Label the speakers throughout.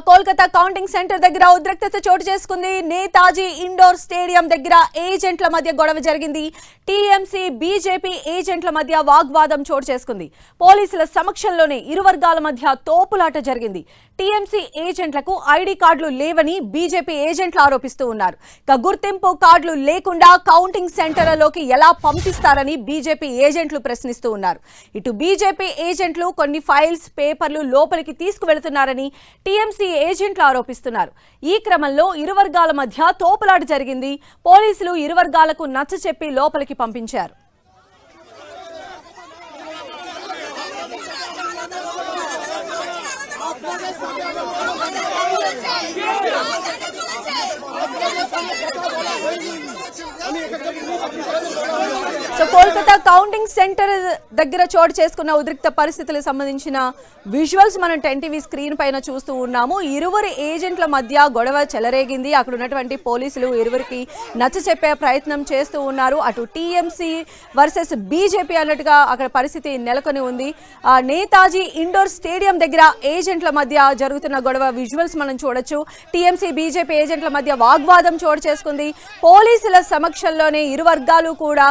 Speaker 1: Kolkata counting centre దగ్గర ఉద్రిక్తత చోటు చేసుకుంది. నేతాజీ ఇండోర్ స్టేడియం దగ్గర ఏజెంట్ల మధ్య గొడవ జరిగింది. టీఎంసీ బీజేపీ ఏజెంట్ల మధ్య వాగ్వాదం చోటు చేసుకుంది. పోలీసుల సమక్షంలోనే ఇరు వర్గాల మధ్య తోపులాట జరిగింది. టీఎంసీ ఏజెంట్లకు ఐడి కార్డులు లేవని బీజేపీ ఏజెంట్లు ఆరోపిస్తూ ఉన్నారు. గుర్తింపు కార్డులు లేకుండా కౌంటింగ్ సెంటర్లలోకి ఎలా పంపిస్తారని బీజేపీ ఏజెంట్లు ప్రశ్నిస్తూ ఉన్నారు. ఇటు బీజేపీ ఏజెంట్లు కొన్ని ఫైల్స్ పేపర్లు లోపలికి తీసుకువెళుతున్నారని టీఎంసీ ఏజెంట్లు ఆరోపిస్తున్నారు. ఈ క్రమంలో ఇరు వర్గాల మధ్య తోపులాట జరిగింది. పోలీసులు ఇరు వర్గాలకు నచ్చచెప్పి లోపలికి పంపించారు. కోల్కతా కౌంటింగ్ సెంటర్ దగ్గర చోటు చేసుకున్న ఉద్రిక్త పరిస్థితులకు సంబంధించిన విజువల్స్ మనం 10 టీవీ స్క్రీన్ పైన చూస్తూ ఉన్నాము. ఇరువురు ఏజెంట్ల మధ్య గొడవ చెలరేగింది. అక్కడ ఉన్నటువంటి పోలీసులు ఇరువురికి నచ్చ చెప్పే ప్రయత్నం చేస్తూ ఉన్నారు. అటు టీఎంసీ వర్సెస్ బీజేపీ అన్నట్టుగా అక్కడ పరిస్థితి నెలకొని ఉంది. నేతాజీ ఇండోర్ స్టేడియం దగ్గర ఏజెంట్ల మధ్య జరుగుతున్న గొడవ విజువల్స్ మనం చూడొచ్చు. టీఎంసీ బీజేపీ ఏజెంట్ల మధ్య వాగ్వాదం చోటు చేసుకుంది. పోలీసుల సమక్షంలోనే ఇరు వర్గాలు కూడా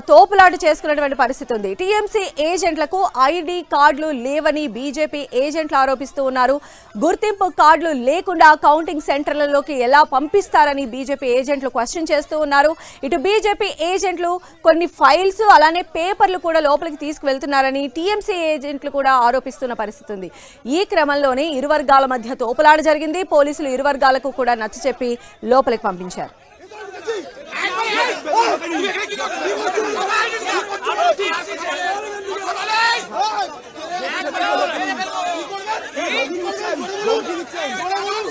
Speaker 1: తోపులాట చేసుకున్నటువంటి పరిస్థితి ఉంది. టీఎంసీ ఏజెంట్లకు ఐడి కార్డులు లేవని బీజేపీ ఏజెంట్లు ఆరోపిస్తూ ఉన్నారు. గుర్తింపు కార్డులు లేకుండా కౌంటింగ్ సెంటర్లలోకి ఎలా పంపిస్తారని బీజేపీ ఏజెంట్లు క్వశ్చన్ చేస్తూ ఉన్నారు. ఇటు బీజేపీ ఏజెంట్లు కొన్ని ఫైల్స్ అలానే పేపర్లు కూడా లోపలికి తీసుకువెళ్తున్నారని టీఎంసీ ఏజెంట్లు కూడా ఆరోపిస్తున్న పరిస్థితి ఉంది. ఈ క్రమంలోనే ఇరు వర్గాల మధ్య తోపులాట జరిగింది. పోలీసులు ఇరు వర్గాలకు కూడా నచ్చచెప్పి లోపలికి పంపించారు.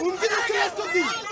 Speaker 2: उनकी